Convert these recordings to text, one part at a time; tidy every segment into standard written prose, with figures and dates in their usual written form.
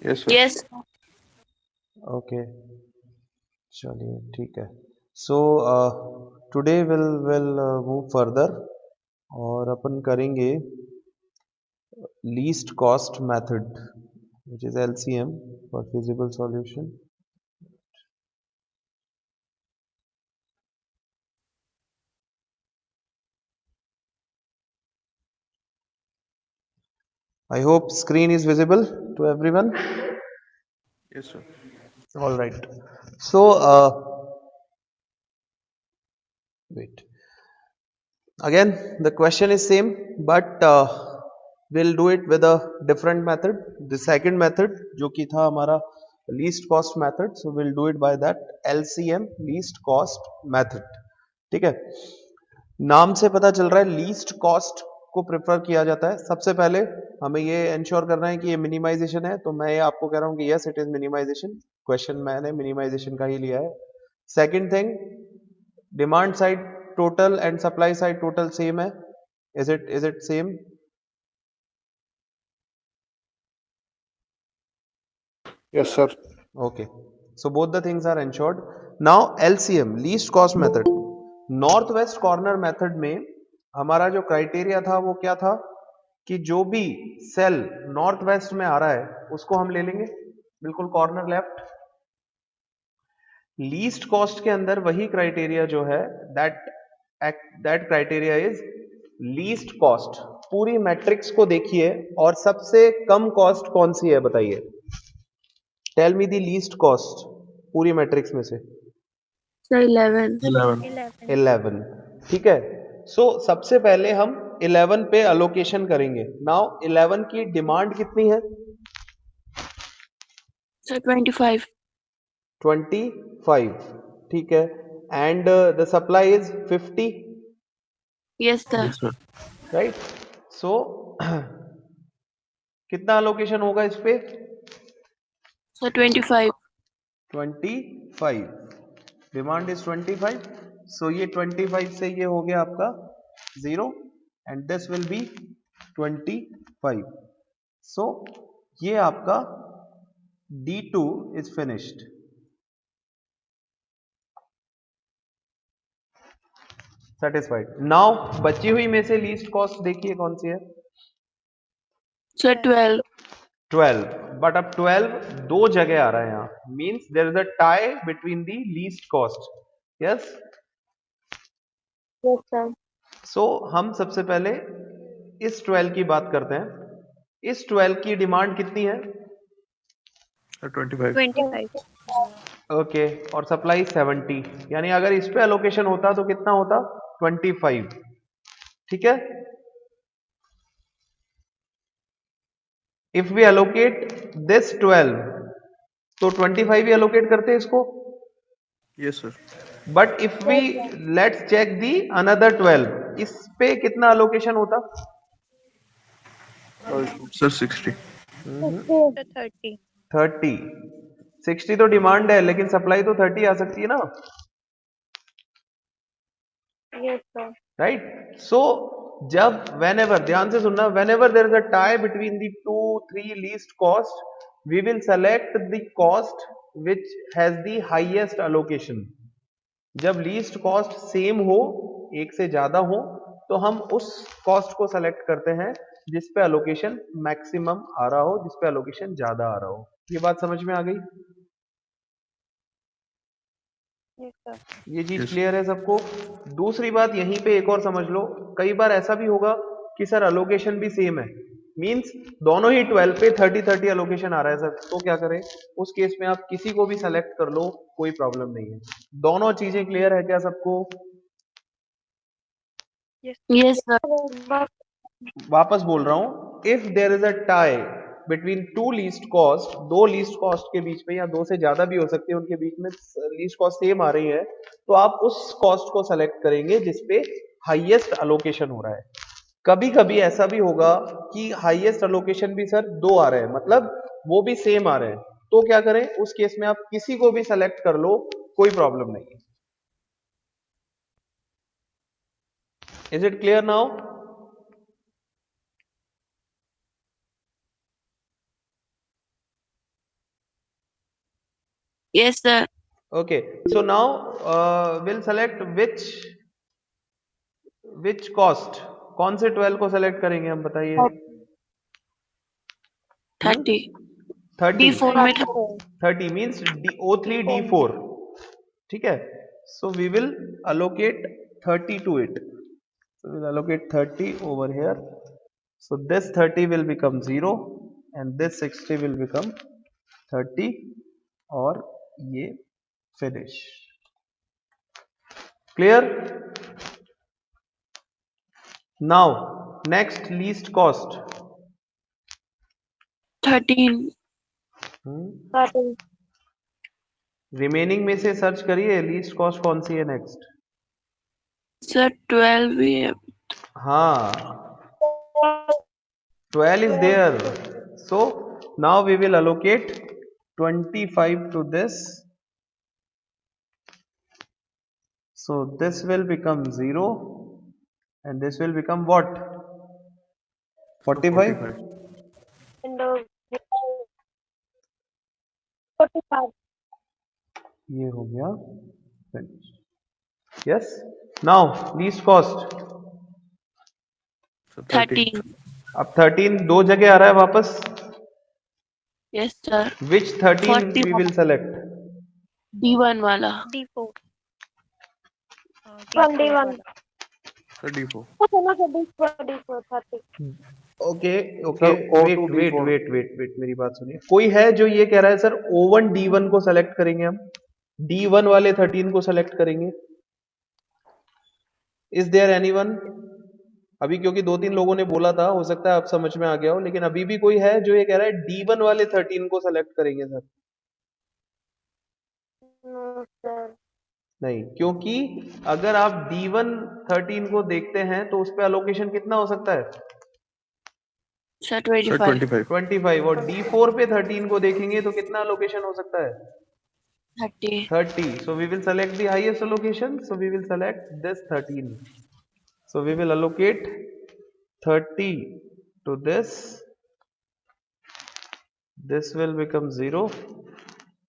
Yes, sir. Yes. Okay, चलिए ठीक है। So today will move further और अपन करेंगे least cost method which is LCM for feasible solution. I hope screen is visible to everyone. Yes, sir. All right. So wait. Again, the question is same, but we'll do it with a different method. The second method, जो कि था हमारा least cost method, so we'll do it by that LCM, least cost method. ठीक है? नाम से पता चल रहा है लीस्ट कॉस्ट को प्रेफर किया जाता है। सबसे पहले हमें ये इंश्योर करना है कि ये मिनिमाइजेशन है, तो मैं ये आपको कह रहा हूँ कि yes it is minimization. Question मैंने मिनिमाइजेशन का ही लिया है। Second thing, demand side total and supply side total same है। Is it same? Yes, sir. Okay, so both the things are ensured. Now LCM, least cost method, north west corner method में हमारा जो criteria था वो क्या था कि जो भी सेल नॉर्थ वेस्ट में आ रहा है उसको हम ले लेंगे बिल्कुल कॉर्नर लेफ्ट। लीस्ट कॉस्ट के अंदर वही क्राइटेरिया जो है that that criteria is least cost. पूरी मैट्रिक्स को देखिए और सबसे कम कॉस्ट कौन सी है बताइए। Tell me the least cost पूरी मैट्रिक्स में से। So 11. 11. 11। ठीक है, सो सबसे पहले हम 11 पे अलोकेशन करेंगे। नाउ 11 की डिमांड कितनी है? So 25. 25। ठीक है, and the supply is 50, Yes, sir. Yes, sir. Right? So कितना अलोकेशन होगा इस पे? So 25. 25। डिमांड इज 25, सो ये 25 से ये हो गया आपका 0 एंड दिस विल बी 25। सो ये आपका D2 is finished. Satisfied. Now बची हुई में से लीस्ट कॉस्ट देखिए कौन सी है? So 12. 12। बट अब 12 दो जगह आ रहा है यहाँ, means there is a tie between the least cost. Yes, Yes, sir. So हम सबसे पहले इस 12 की बात करते हैं। इस 12 की डिमांड कितनी है? Sir, 25. 25. ओके, और सप्लाई 70, यानी अगर इस पे अलोकेशन होता तो कितना होता? 25। ठीक है, इफ वी अलोकेट दिस 12 तो 25 ही अलोकेट करते हैं इसको। Yes, sir. But if we let's check the another 12, इस पे कितना अलोकेशन होता? Sir, 60. 30. 30। 60 तो डिमांड है लेकिन सप्लाई तो 30 आ सकती है ना, Yes, sir. राइट? सो जब वेन एवर, ध्यान से सुनना, whenever there is a tie between the 2-3 least cost, we will select the cost which has the highest allocation. जब लीस्ट कॉस्ट सेम हो, एक से ज्यादा हो, तो हम उस कॉस्ट को सेलेक्ट करते हैं जिस पे अलोकेशन मैक्सिमम आ रहा हो, जिस पे अलोकेशन ज्यादा आ रहा हो। ये बात समझ में आ गई? Yes, sir. ये चीज Yes. क्लियर है सबको? दूसरी बात यहीं पे एक और समझ लो, कई बार ऐसा भी होगा कि सर अलोकेशन भी सेम है, मींस दोनों ही 12 पे 30-30 अलोकेशन आ रहा है सर, तो क्या करें? उस केस में आप किसी को भी सेलेक्ट कर लो, कोई प्रॉब्लम नहीं है। दोनों चीजें क्लियर है क्या सबको? Yes, sir. वापस बोल रहा हूं, if there is a tie between two least cost, दो लीस्ट कॉस्ट के बीच में, या दो से ज्यादा भी हो सकती है, उनके बीच में लीस्ट कॉस्ट सेम आ रही है, तो आप उस कॉस्ट को सेलेक्ट करेंगे जिसपे हाईएस्ट अलोकेशन हो रहा है। कभी कभी ऐसा भी होगा कि हाईएस्ट अलोकेशन भी सर दो आ रहे हैं, मतलब वो भी सेम आ रहे हैं, तो क्या करें? उस केस में आप किसी को भी सेलेक्ट कर लो, कोई प्रॉब्लम नहीं। Is it clear now? Yes, sir. Okay, so now we'll select which cost. कौन से 12 को select करेंगे हम बताइए? 30. 30. D4 में 30 means O3 D4. ठीक है? So we will allocate 30 to it. So we'll allocate 30 over here. So this 30 will become 0 and this 60 will become 30 और ये finish. Clear? Now next least cost. 13. Remaining में से सर्च करिए least cost कौन सी है नेक्स्ट. Sir, 12 भी है. हाँ, 12 is there. So now we will allocate 25 to this. So this will become 0 and this will become what? 45. And 45. ये हो गया finish. Yes. Now least cost. So 13. अब 13 दो जगह आ रहा है वापस. Yes, sir. Which 13 we 41. will select? D1 वाला. D4. 21. Sir D4. D4 30. Okay okay, Sir, O wait to wait D4. Wait wait wait मेरी बात सुनिए. कोई है जो ये कह रहा है सर O1 D1 को सेलेक्ट करेंगे हम, D1 वाले 13 को सेलेक्ट करेंगे? Is there anyone? अभी क्योंकि दो तीन लोगों ने बोला था, हो सकता है आप समझ में आ गया हो, लेकिन अभी भी कोई है जो ये कह रहा है D1 वाले 13 को सेलेक्ट करेंगे सर? No, sir. नहीं, क्योंकि अगर आप D1 13 को देखते हैं तो उस पे अलोकेशन कितना हो सकता है? Sir, Sir 25. 25. 25. और D4 पे 13 को देखेंगे तो कितना अलोकेशन हो सकता है? 30. 30. So we will select the highest allocation. So we will select this 13. So we will allocate 30 to this. This will become 0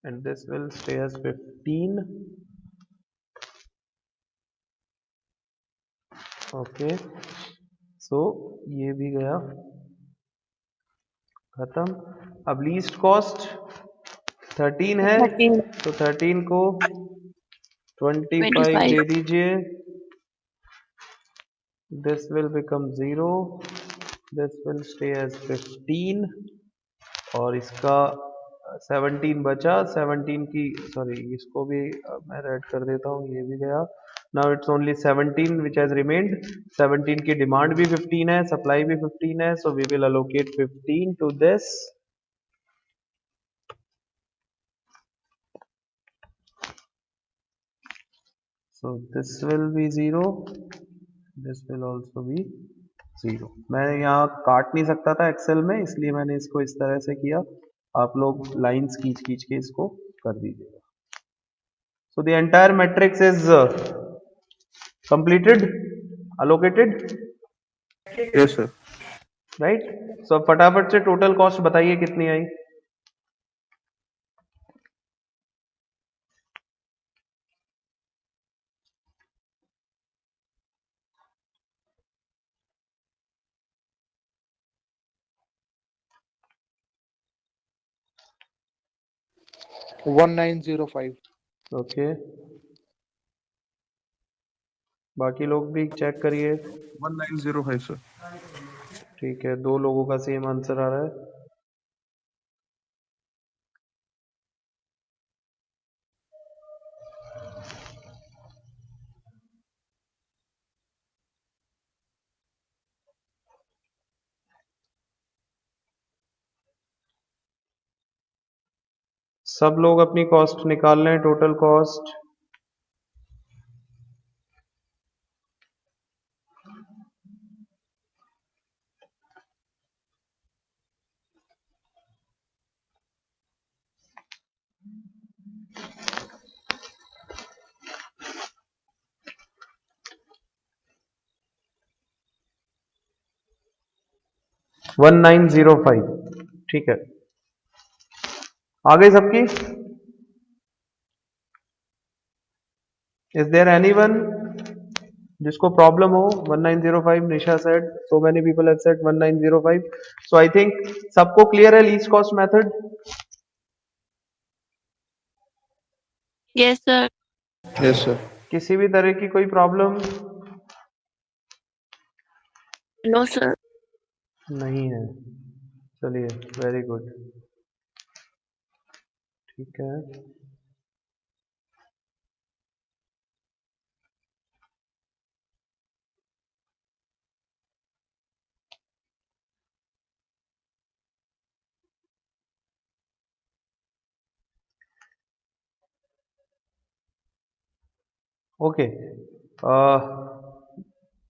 and this will stay as 15. Okay. So ये भी गया खत्म. अब लीस्ट कॉस्ट 13 है 13. तो 13 को 25 25. दे दीजिए. This will become 0. This will stay as 15 और इसका 17 बचा. 17 की सॉरी इसको भी मैं ऐड कर देता हूँ, ये भी गया. Now it's only 17 which has remained. 17 की डिमांड भी 15 है, सप्लाई भी 15 है. So we will allocate 15 to this. So this will be 0. This will also be 0. मैं यहाँ काट नहीं सकता था एक्सेल में, इसलिए मैंने इसको इस तरह से किया. आप लोग लाइंस खींच खींच के इसको कर दीजिएगा. So the entire matrix is completed, allocated, Yes, sir. right? So फटाफट से टोटल कॉस्ट बताइए कितनी आई? $1905. ओके, बाकी लोग भी चेक करिए. 1905, sir. ठीक है, दो लोगों का सेम आंसर आ रहा है. सब लोग अपनी कॉस्ट निकाल लें, टोटल कॉस्ट. $1905. ठीक है, आ गई सबकी? Is there anyone जिसको प्रॉब्लम हो? 1905 निशा said, so many people have said 1905, so I think सबको क्लियर है least cost method? Yes, sir. Yes, sir. किसी भी तरह की कोई प्रॉब्लम No, sir. नहीं है? चलिए, वेरी गुड, ठीक है। ओके,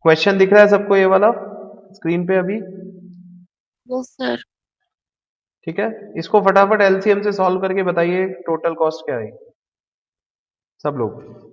क्वेश्चन दिख रहा है सबको ये वाला स्क्रीन पे अभी? Yes, sir. ठीक है, इसको फटाफट एलसीएम से सॉल्व करके बताइए टोटल कॉस्ट क्या है सब लोग।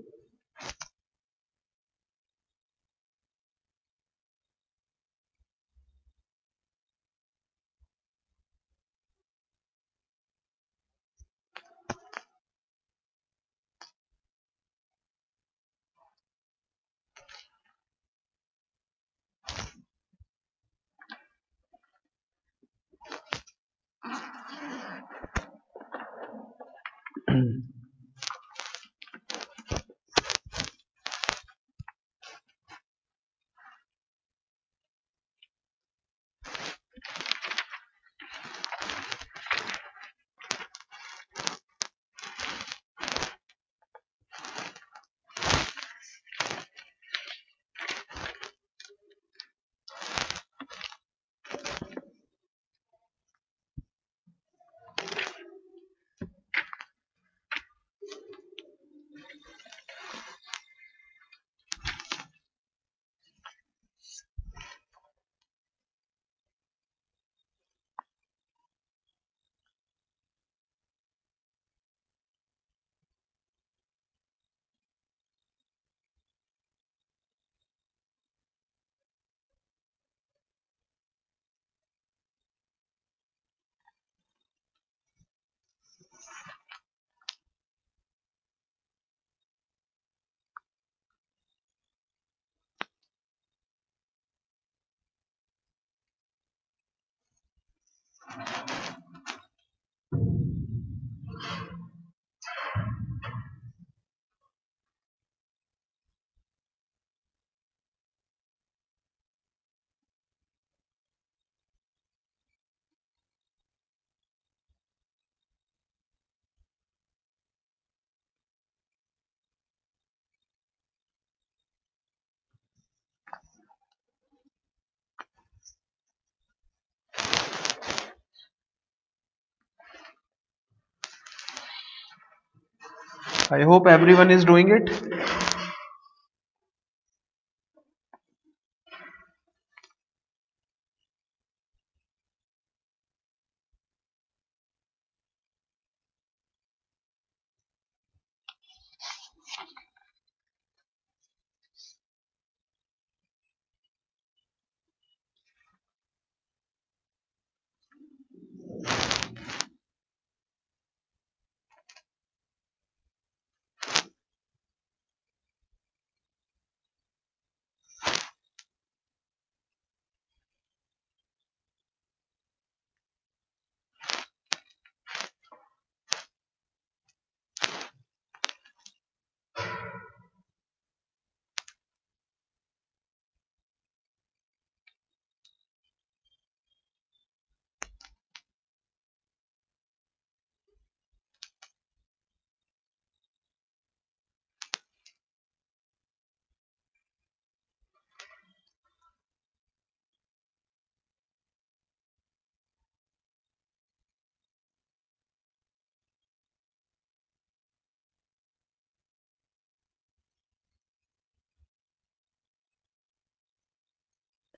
I hope everyone is doing it.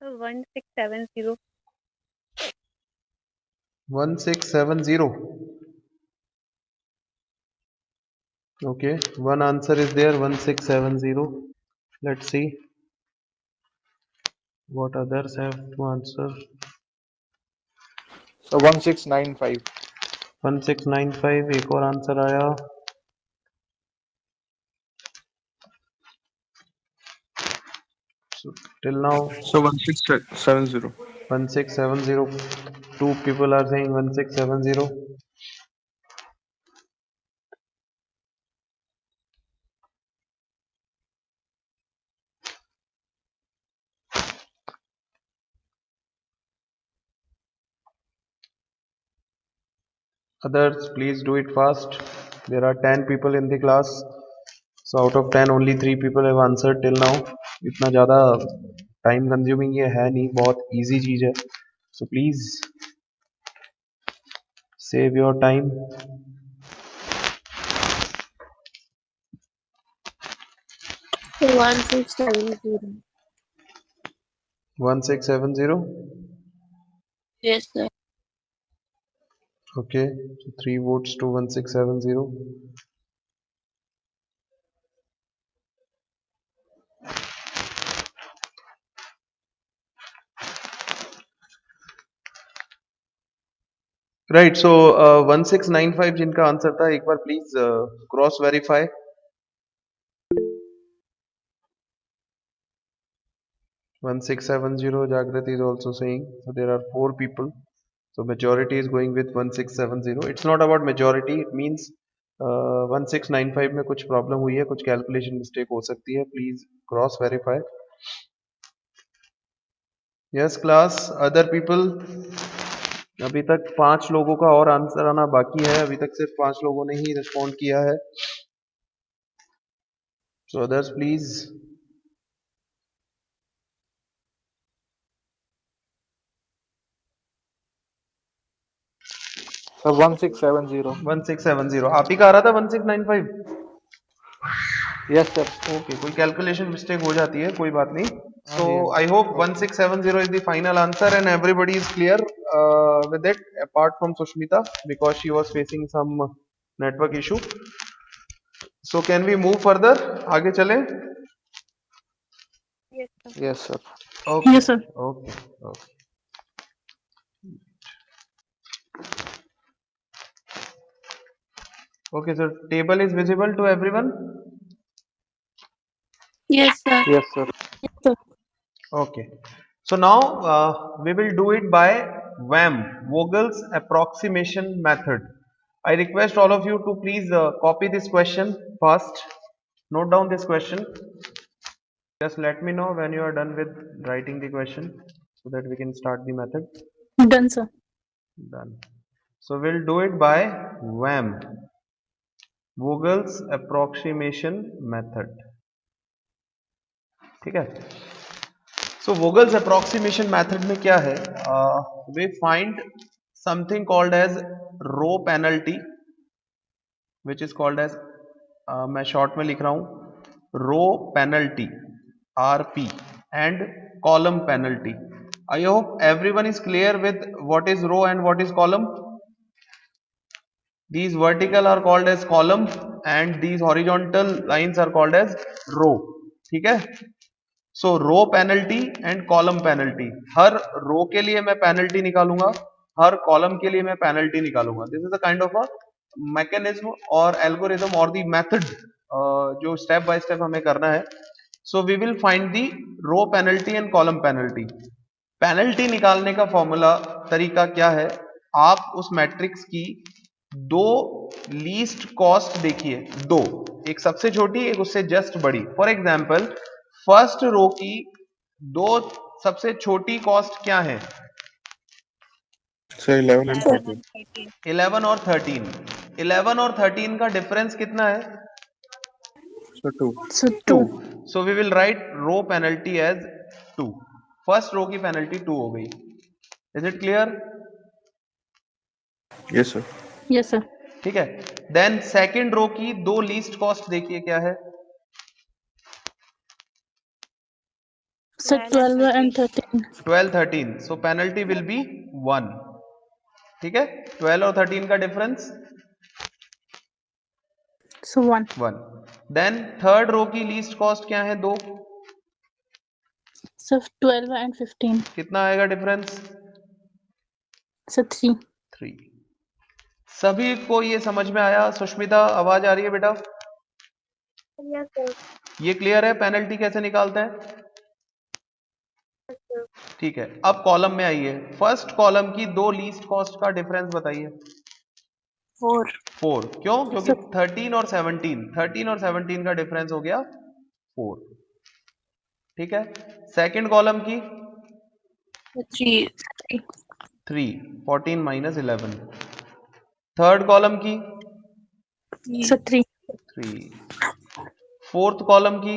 So 1670. 1670, okay, one answer is there, 1670. Let's see what others have to answer. So 1695. 1695 एक और आंसर आया। So till now So 1670. 1670. Two people are saying 1670. Others, please do it fast. There are 10 people in the class. So out of 10, only 3 people have answered till now. इतना ज़्यादा time consuming ये है नहीं, बहुत easy चीज़ है. So please save your time. So 1670. 1670. Yes, sir. Okay, so 3 votes to 1670. Right, so 1695 जिनका answer था, एक बार please cross verify. 1670, Jagrati is also saying. So there are 4 people. So majority is going with 1670. It's not about majority. It means 1695 में कुछ problem हुई है, कुछ calculation mistake हो सकती है. Please cross verify. Yes class, other people. अभी तक 5 लोगों का और आंसर आना बाकी है. अभी तक सिर्फ 5 लोगों ने ही रिस्पॉन्ड किया है. सो अदर्स प्लीज. Sir 1670. 1670 आप ही का आ रहा था. 1695. Yes sir. ओके, कोई कैलकुलेशन मिस्टेक हो जाती है, कोई बात नहीं. So हाँ I hope 1670 is the final answer and everybody is clear with it apart from Sushmita because she was facing some network issue. So can we move further? आगे चले? Yes, sir. Yes sir. Okay. Yes, sir. Okay. Okay. Okay, so table is visible to everyone? Yes, sir. Yes sir. Yes, sir. Okay. So now we will do it by VAM, Vogel's approximation method. I request all of you to please copy this question first. Note down this question. Just let me know when you are done with writing the question so that we can start the method. Done, sir. Done. So we'll do it by VAM, Vogel's approximation method. ठीक है. So Vogel's approximation method में क्या है? We find something called as row penalty, which is called as मैं short में लिख रहा हूँ row penalty RP and column penalty. I hope everyone is clear with what is row and what is column. These vertical are called as column and these horizontal lines are called as row. ठीक है. सो रो penalty and column penalty. हर रो के लिए मैं penalty निकालूंगा, हर column के लिए मैं penalty निकालूंगा. This is a kind of a mechanism और एल्गोरिथम और दी मेथड जो स्टेप बाय स्टेप हमें करना है. So we will find the row penalty and column penalty. Penalty निकालने का फॉर्मूला तरीका क्या है? आप उस मैट्रिक्स की दो लीस्ट कॉस्ट देखिए, दो, एक सबसे छोटी, एक उससे जस्ट बड़ी. फॉर एग्जाम्पल फर्स्ट रो की दो सबसे छोटी कॉस्ट क्या है? Sir 11 and 13. 11 और 13. 11 और 13 का डिफरेंस कितना है? So 2. So 2. 2. So we will write row penalty as 2. First row की पेनल्टी 2 हो गई. Is it clear? Yes sir. Yes, sir. ठीक है. देन सेकेंड रो की दो लीस्ट कॉस्ट देखिए क्या है? So 12 and 13. 12, 13. So penalty will be 1. ठीक है. 12 और 13 का difference So 1. 1. Then third row की लीस्ट कॉस्ट क्या है? 2. So 12 and 15. कितना आएगा डिफरेंस? So 3. 3. सभी को ये समझ में आया? सुष्मिता आवाज आ रही है बेटा? Yes, sir. ये क्लियर है पेनल्टी कैसे निकालते हैं? ठीक है, अब कॉलम में आइए, फर्स्ट कॉलम की दो लीस्ट कॉस्ट का डिफरेंस बताइए। 4 4, क्यों? क्योंकि Sir, 13 और 17 का डिफरेंस हो गया 4। ठीक है, सेकंड कॉलम की 3 3, 14 माइनस 11। थर्ड कॉलम की sir, 3, 3। फोर्थ कॉलम की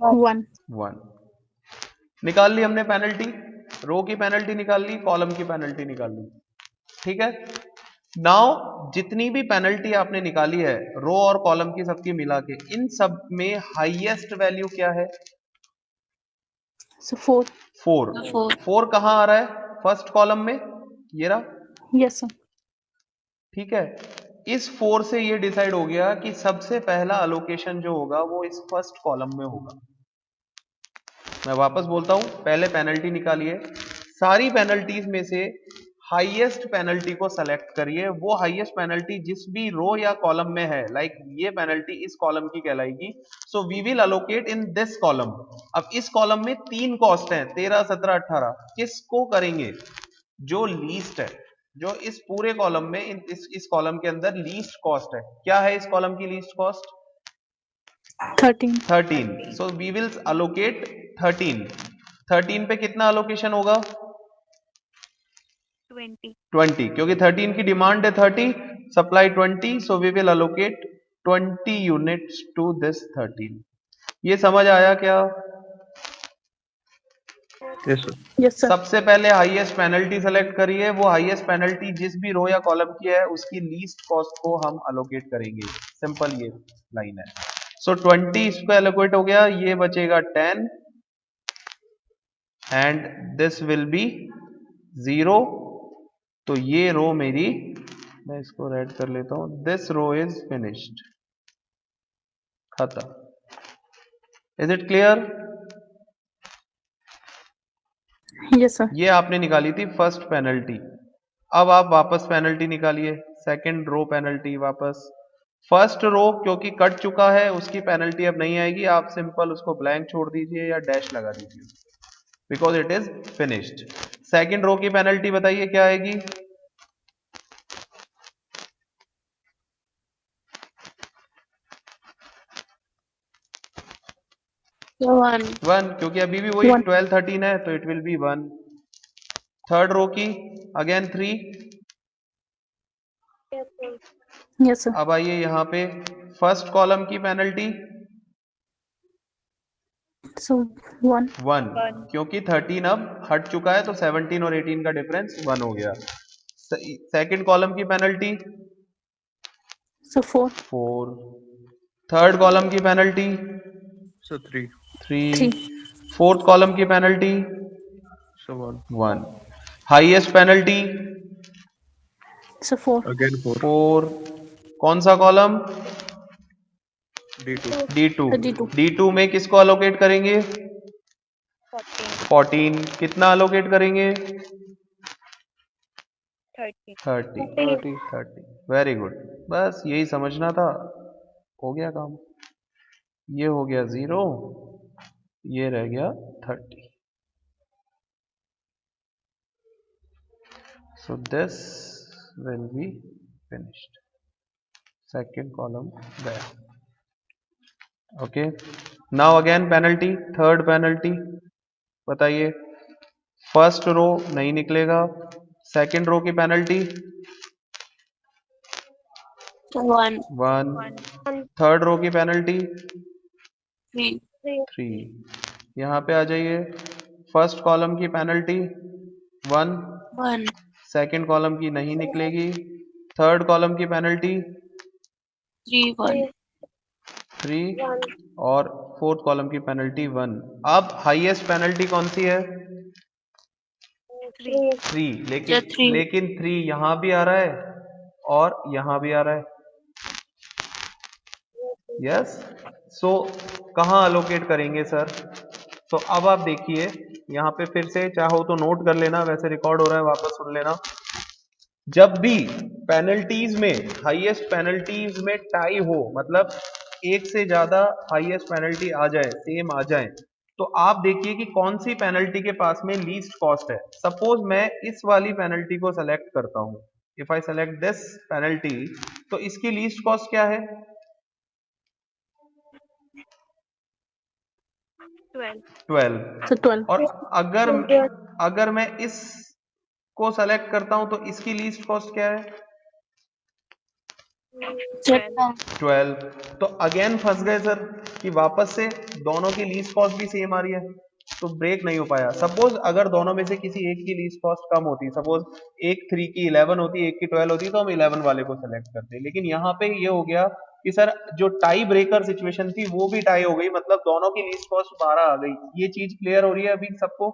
1, 1। निकाल ली हमने पेनल्टी, रो की पेनल्टी निकाल ली, कॉलम की पेनल्टी निकाल ली। ठीक है, नाउ जितनी भी पेनल्टी आपने निकाली है रो और कॉलम की सबकी मिला के, इन सब में हाईएस्ट वैल्यू क्या है? so 4, 4। 4 4 कहां आ रहा है? फर्स्ट कॉलम में, ये रहा। yes sir, ठीक है, इस 4 से ये डिसाइड हो गया कि सबसे पहला अलोकेशन जो होगा वो इस फर्स्ट कॉलम में होगा। मैं वापस बोलता हूं, पहले पेनल्टी निकालिए, सारी पेनल्टीज में से हाईएस्ट पेनल्टी को सेलेक्ट करिए, वो हाईएस्ट पेनल्टी जिस भी रो या कॉलम में है, लाइक ये पेनल्टी इस कॉलम की कहलाएगी, so we will allocate in this column. अब इस कॉलम में 3 कॉस्ट है, 13, 17, 18, किसको करेंगे? जो लीस्ट है, जो इस पूरे कॉलम में इस कॉलम के अंदर लीस्ट कॉस्ट है। क्या है इस कॉलम की least cost? 13, 13। So we will allocate 13। 13 पे कितना अलोकेशन होगा? 20 20, क्योंकि 13 की डिमांड है 30, supply 20, so we will allocate 20 units to this 13। ये समझ आया क्या? Yes, sir. yes sir, सबसे पहले हाईएस्ट पेनल्टी सेलेक्ट करिए, वो हाईएस्ट पेनल्टी जिस भी रो या कॉलम की है उसकी लीस्ट कॉस्ट को हम अलोकेट करेंगे। सिंपल ये लाइन है। सो 20 इस पे अलोकेट हो गया, ये बचेगा 10 एंड दिस विल बी 0। तो ये रो मेरी, मैं इसको रेड कर लेता हूं, दिस रो इज फिनिश्ड, खत्म। Is it clear? yes sir, ये आपने निकाली थी फर्स्ट पेनल्टी। अब आप वापस पेनल्टी निकालिए, सेकंड रो पेनल्टी वापस। फर्स्ट रो क्योंकि कट चुका है उसकी पेनल्टी अब नहीं आएगी, आप सिंपल उसको ब्लैंक छोड़ दीजिए या डैश लगा दीजिए, because it is finished. Second row की पेनल्टी बताइए क्या आएगी? 1 1, क्योंकि अभी भी वही 1, 12, 13 है, तो it will be 1। Third row की अगेन 3। yes sir, अब आइए यहाँ पे फर्स्ट कॉलम की पेनल्टी so 1, 1, क्योंकि 13 अब हट चुका है, तो 17 और 18 का डिफरेंस 1 हो गया। सेकंड कॉलम की पेनल्टी so 4, 4। थर्ड कॉलम की पेनल्टी So 3. 3। 3, फोर्थ कॉलम की penalty So 1. 1। Highest penalty so 4, Again 4. 4। कौन सा column? D2. D2। D2, D2 में किसको अलोकेट करेंगे? 14। कितना अलोकेट करेंगे? 30। 30. 30। वेरी गुड, बस यही समझना था, हो गया काम। ये हो गया 0, ये रह गया 30। So this will be finished. Second column गया। Okay, now again penalty, third penalty बताइए। फर्स्ट रो नहीं निकलेगा, सेकेंड रो की पेनल्टी 1 1। थर्ड रो की पेनल्टी 3 3। यहाँ पे आ जाइए, फर्स्ट कॉलम की पेनल्टी 1, 1 सेकेंड कॉलम की नहीं निकलेगी, थर्ड कॉलम की पेनल्टी 3 1 3 और फोर्थ कॉलम की पेनल्टी 1। अब हाईएस्ट पेनल्टी कौन सी है? 3। या 3 लेकिन 3 यहां भी आ रहा है और यहां भी आ रहा है। यस, सो कहां अलोकेट करेंगे सर? तो अब आप देखिए, यहाँ पे फिर से चाहो तो नोट कर लेना, वैसे रिकॉर्ड हो रहा है, वापस सुन लेना। जब भी पेनल्टीज में हाईएस्ट पेनल्टीज में टाई हो, मतलब एक से ज्यादा हाईएस्ट पेनल्टी आ जाए, सेम आ जाए, तो आप देखिए कि कौन सी पेनल्टी के पास में लीस्ट कॉस्ट है। सपोज मैं इस वाली पेनल्टी को सेलेक्ट करता हूं, if I select this penalty, तो इसकी लीस्ट कॉस्ट क्या है? 12। So 12. और अगर मैं इस को सेलेक्ट करता हूं तो इसकी लीस्ट कॉस्ट क्या है? 12। तो अगेन फंस गए सर कि वापस से दोनों की लीस्ट कॉस्ट भी सेम आ रही है, तो ब्रेक नहीं हो पाया। सपोज अगर दोनों में से किसी एक की लीस्ट कॉस्ट कम होती, सपोज एक 3 की 11 होती, एक की 12 होती, तो हम 11 वाले को सेलेक्ट करते। लेकिन यहाँ पे ये हो गया कि सर जो टाई ब्रेकर सिचुएशन थी वो भी टाई हो गई, मतलब दोनों की लीस्ट कॉस्ट 12 आ गई। ये चीज क्लियर हो रही है अभी सबको?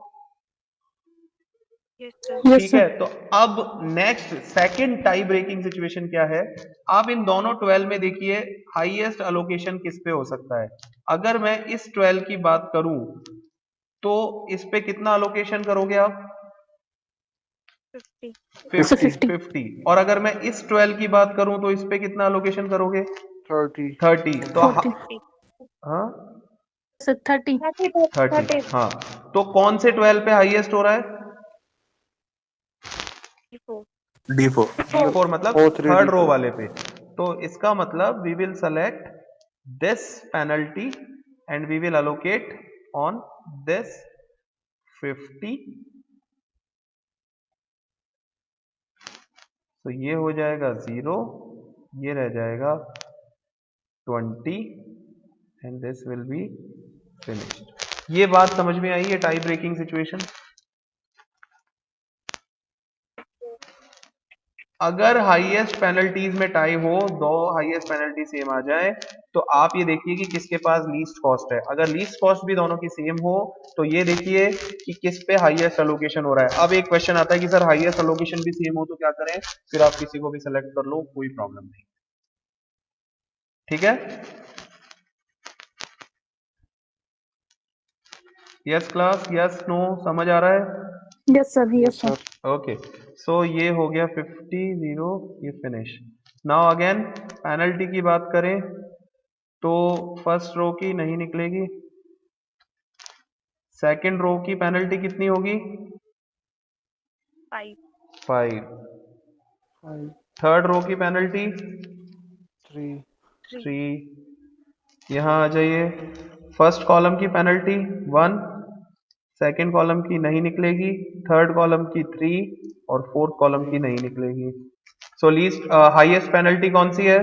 Yes, ठीक sir. है, तो अब next second tie breaking situation क्या है? आप इन दोनों 12 में देखिए हाईएस्ट अलोकेशन किस पे हो सकता है। अगर मैं इस 12 की बात करूं तो इस पे कितना अलोकेशन करोगे आप? 50। और अगर मैं इस 12 की बात करूं तो इस पे कितना अलोकेशन करोगे? 30। तो 40. हाँ So 30. 30। हाँ, तो कौन से 12 पे हाईएस्ट हो रहा है? D4 D4 मतलब O3 थर्ड रो D4 वाले पे। तो इसका मतलब we will select this penalty and we will allocate on this 50। तो ये हो जाएगा 0, ये रह जाएगा 20 and this will be finished. ये बात समझ में आई है टाई ब्रेकिंग सिचुएशन? अगर हाईएस्ट पेनल्टीज में टाई हो, दो हाईएस्ट पेनल्टी सेम आ जाए, तो आप ये देखिए कि किसके पास लीस्ट कॉस्ट है। अगर लीस्ट कॉस्ट भी दोनों की सेम हो तो ये देखिए कि किस पे हाईएस्ट अलोकेशन हो रहा है। अब एक क्वेश्चन आता है कि सर हाईएस्ट अलोकेशन भी सेम हो तो क्या करें? फिर आप किसी को भी सेलेक्ट कर लो, कोई प्रॉब्लम नहीं। ठीक है, यस क्लास, यस नो, समझ आ रहा है? Yes, sir. Yes, sir. Okay, so ये हो गया 50 0, ये फिनिश। नाउ अगेन पेनल्टी की बात करें तो फर्स्ट रो की नहीं निकलेगी, सेकंड रो की पेनल्टी कितनी होगी? 5। थर्ड रो की पेनल्टी 3। यहाँ आ जाइए, फर्स्ट कॉलम की पेनल्टी 1, सेकंड कॉलम की नहीं निकलेगी, थर्ड कॉलम की 3 और फोर्थ कॉलम की नहीं निकलेगी। सो लीस्ट हाईएस्ट पेनल्टी कौन सी है?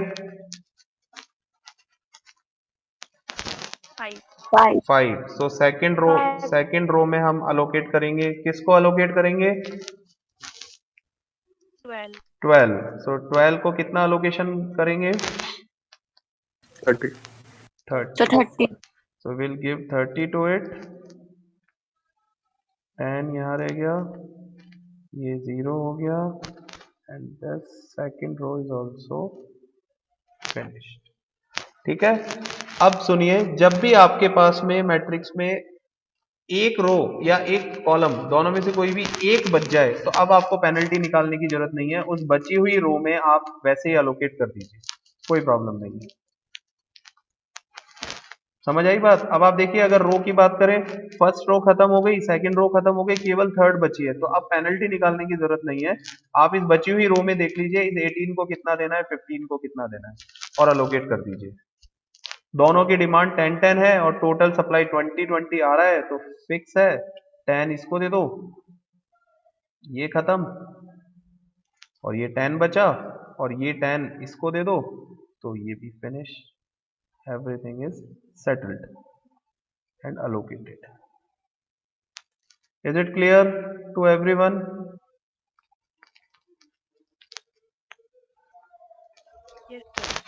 5। सो सेकंड रो में हम अलोकेट करेंगे, किसको अलोकेट करेंगे? 12। सो 12 को कितना अलोकेशन करेंगे? 30 30। So will give 30 to it and यहाँ रह गया, ये 0 हो गया and the second row is also finished. ठीक है, अब सुनिए, जब भी आपके पास में मैट्रिक्स में एक रो या एक कॉलम दोनों में से कोई भी एक बच जाए तो अब आपको पेनल्टी निकालने की जरूरत नहीं है, उस बची हुई रो में आप वैसे ही अलोकेट कर दीजिए, कोई प्रॉब्लम नहीं है। समझ आई बात? अब आप देखिए, अगर रो की बात करें, फर्स्ट रो खत्म हो गई, सेकंड रो खत्म हो गई, केवल थर्ड बची है, तो अब पेनल्टी निकालने की जरूरत नहीं है। आप इस बची हुई रो में देख लीजिए, इस 18 को कितना देना है, 15 को कितना देना है, और अलोकेट कर दीजिए। दोनों की डिमांड 10 10 है और टोटल सप्लाई 20 20 आ रहा है, तो फिक्स है। 10 इसको दे दो, ये खत्म, और ये 10 बचा, और ये 10 इसको दे दो, तो ये भी finish. Everything is settled and allocated. Is it clear to everyone?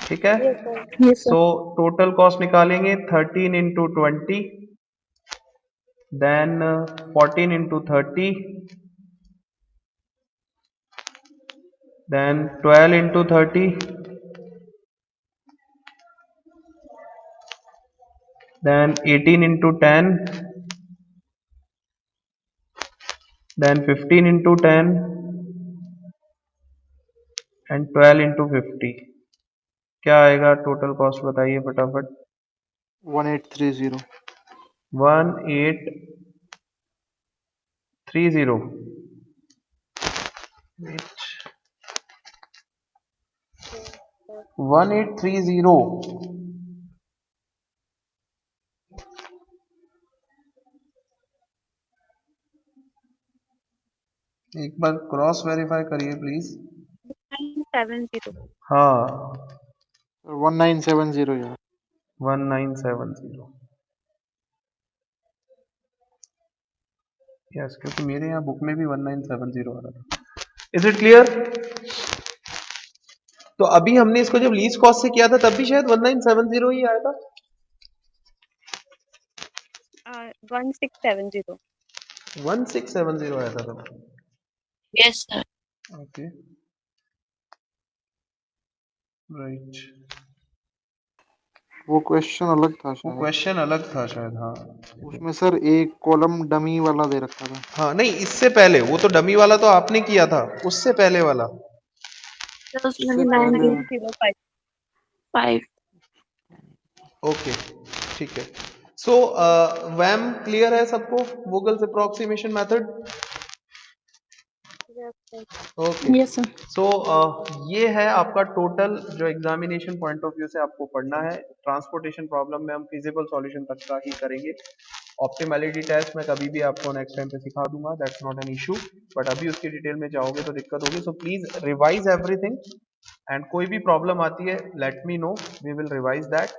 ठीक है, Yes, sir. So total cost निकालेंगे 13 into 20, then 14 into 30, then 12 into 30, then 18 into 10, then 15 into 10 and 12 into 50। क्या आएगा टोटल कॉस्ट बताइए फटाफट। 1830 1830 1830 एक बार क्रॉस वेरीफाई करिए please. 970. हाँ 1970 यार। 1970 यस, क्योंकि मेरे यहाँ बुक में भी 1970 आ रहा था। Is it clear? तो अभी हमने इसको जब लीज कॉस्ट से किया था तब भी शायद 1970 ही आया था। 1670. 1670 आया था तब। Yes, sir. ओके राइट, वो क्वेश्चन अलग था वो शायद। क्वेश्चन अलग था शायद। हाँ उसमें सर एक कॉलम डमी वाला दे रखा था। हाँ नहीं, इससे पहले वो तो डमी वाला तो आपने किया था, उससे पहले वाला। That was उससे पहले 1905. ओके ठीक है। सो वैम क्लियर है सबको? Vogel's approximation method. Yes, sir. Okay Yes, sir. So ये है आपका टोटल जो एग्जामिनेशन पॉइंट ऑफ व्यू से आपको पढ़ना है। ट्रांसपोर्टेशन प्रॉब्लम में हम फिजिबल सॉल्यूशन तक का ही करेंगे। ऑप्टिमैलिटी टेस्ट मैं कभी भी आपको नेक्स्ट टाइम पे सिखा दूंगा, that's not an issue, but अभी उसकी डिटेल में जाओगे तो दिक्कत होगी। So please revise everything and कोई भी प्रॉब्लम आती है let me know, we will revise that.